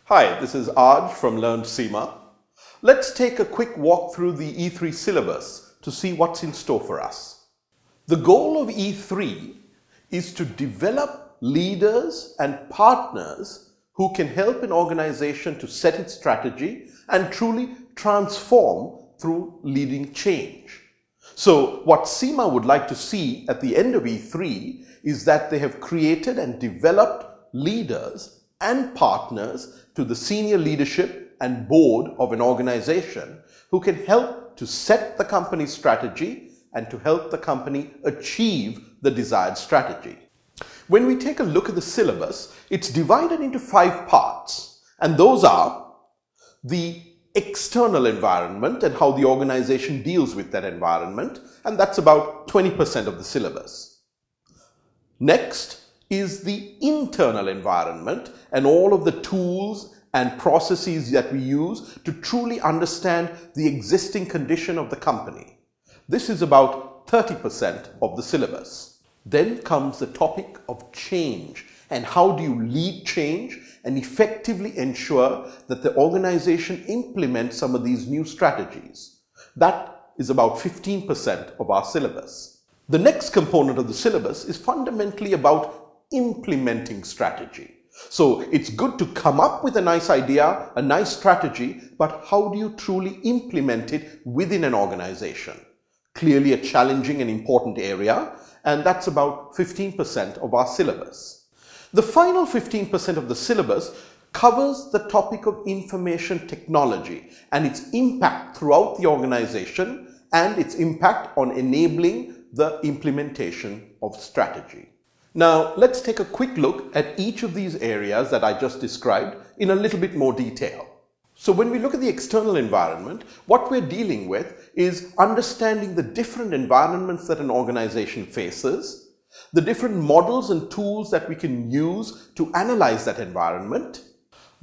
Hi, this is Aj from Learn SEMA. Let's take a quick walk through the E3 syllabus to see what's in store for us. The goal of E3 is to develop leaders and partners who can help an organization to set its strategy and truly transform through leading change. So what SEMA would like to see at the end of E3 is that they have created and developed leaders and partners to the senior leadership and board of an organization who can help to set the company's strategy and to help the company achieve the desired strategy. When we take a look at the syllabus, it's divided into 5 parts, and those are the external environment and how the organization deals with that environment, and that's about 20% of the syllabus. Next is the internal environment and all of the tools and processes that we use to truly understand the existing condition of the company. This is about 30% of the syllabus. Then comes the topic of change and how do you lead change and effectively ensure that the organization implements some of these new strategies. That is about 15% of our syllabus. The next component of the syllabus is fundamentally about implementing strategy. So it's good to come up with a nice idea, a nice strategy, but how do you truly implement it within an organization? Clearly a challenging and important area, and that's about 15% of our syllabus. The final 15% of the syllabus covers the topic of information technology and its impact throughout the organization and its impact on enabling the implementation of strategy. Now, let's take a quick look at each of these areas that I just described in a little bit more detail. So when we look at the external environment, what we're dealing with is understanding the different environments that an organization faces, the different models and tools that we can use to analyze that environment,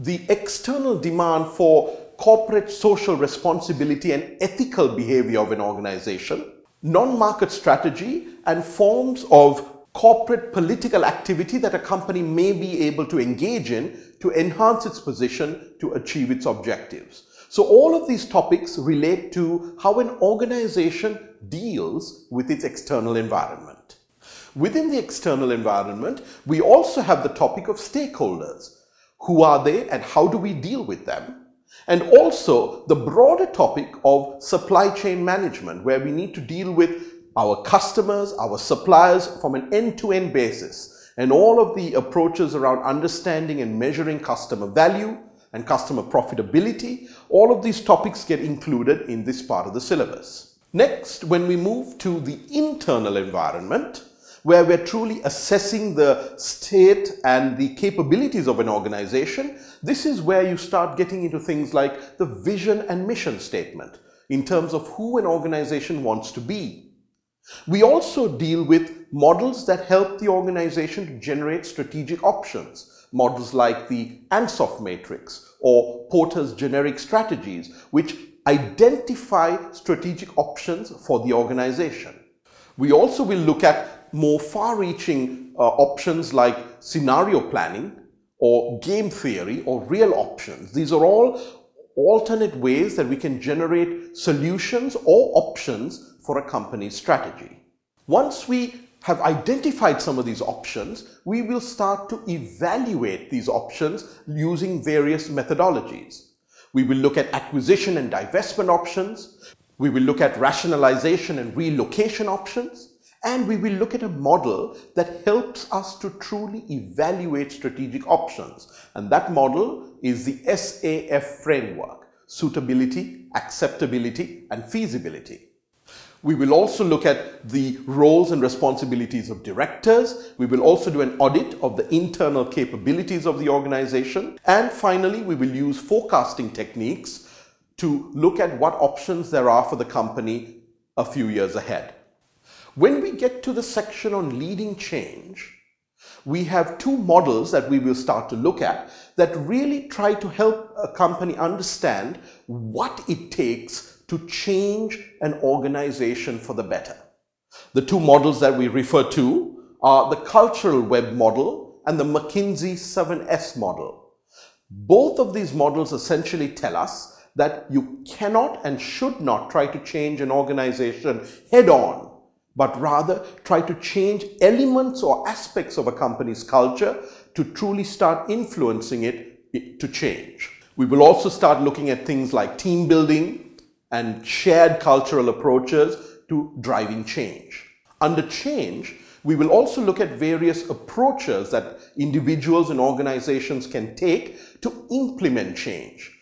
the external demand for corporate social responsibility and ethical behavior of an organization, non-market strategy, and forms of corporate political activity that a company may be able to engage in to enhance its position to achieve its objectives. So all of these topics relate to how an organization deals with its external environment. Within the external environment, we also have the topic of stakeholders. Who are they and how do we deal with them? And also the broader topic of supply chain management, where we need to deal with our customers, our suppliers from an end-to-end basis, and all of the approaches around understanding and measuring customer value and customer profitability. All of these topics get included in this part of the syllabus. Next, when we move to the internal environment, where we're truly assessing the state and the capabilities of an organization, this is where you start getting into things like the vision and mission statement in terms of who an organization wants to be. We also deal with models that help the organization to generate strategic options, models like the Ansoff matrix or Porter's generic strategies, which identify strategic options for the organization. We also will look at more far-reaching options like scenario planning or game theory or real options. These are all alternate ways that we can generate solutions or options for a company's strategy. Once we have identified some of these options, we will start to evaluate these options using various methodologies. We will look at acquisition and divestment options. We will look at rationalization and relocation options. And we will look at a model that helps us to truly evaluate strategic options. And that model is the SAF framework: suitability, acceptability, and feasibility. We will also look at the roles and responsibilities of directors. We will also do an audit of the internal capabilities of the organization. And finally, we will use forecasting techniques to look at what options there are for the company a few years ahead. When we get to the section on leading change, we have 2 models that we will start to look at that really try to help a company understand what it takes to change an organization for the better. The 2 models that we refer to are the cultural web model and the McKinsey 7S model. Both of these models essentially tell us that you cannot and should not try to change an organization head on, but rather try to change elements or aspects of a company's culture to truly start influencing it to change. We will also start looking at things like team building and shared cultural approaches to driving change. Under change, we will also look at various approaches that individuals and organizations can take to implement change.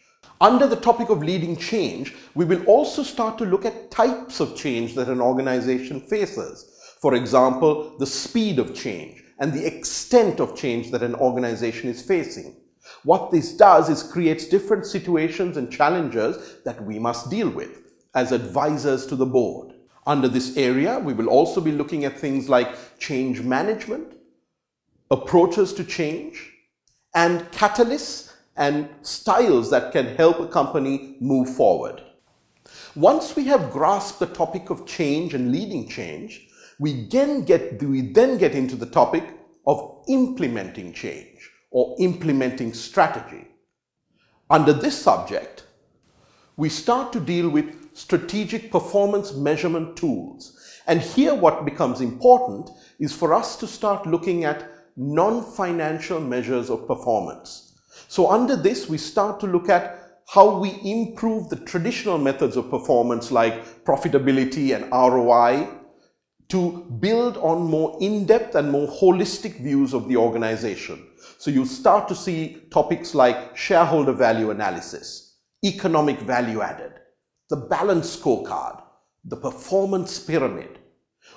Under the topic of leading change, we will also start to look at types of change that an organization faces. For example, the speed of change and the extent of change that an organization is facing. What this does is creates different situations and challenges that we must deal with as advisors to the board. Under this area, we will also be looking at things like change management, approaches to change, and catalysts and styles that can help a company move forward. Once we have grasped the topic of change and leading change, we then get into the topic of implementing change or implementing strategy. Under this subject, we start to deal with strategic performance measurement tools. And here what becomes important is for us to start looking at non-financial measures of performance. So under this, we start to look at how we improve the traditional methods of performance like profitability and ROI to build on more in-depth and more holistic views of the organization. So you start to see topics like shareholder value analysis, economic value added, the balance scorecard, the performance pyramid.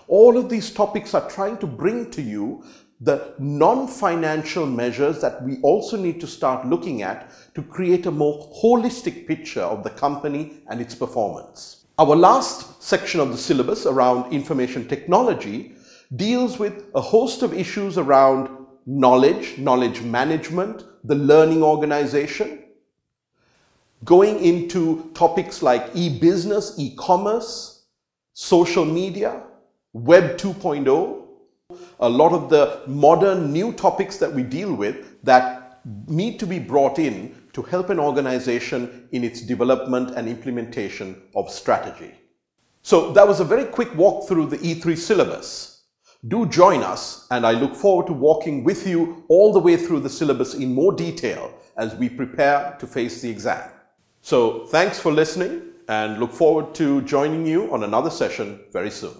All of these topics are trying to bring to you the non-financial measures that we also need to start looking at to create a more holistic picture of the company and its performance. Our last section of the syllabus around information technology deals with a host of issues around knowledge management, the learning organization, going into topics like e-business, e-commerce, social media, Web 2.0, a lot of the modern new topics that we deal with that need to be brought in to help an organization in its development and implementation of strategy. So that was a very quick walk through the E3 syllabus. Do join us, and I look forward to walking with you all the way through the syllabus in more detail as we prepare to face the exam. So thanks for listening, and look forward to joining you on another session very soon.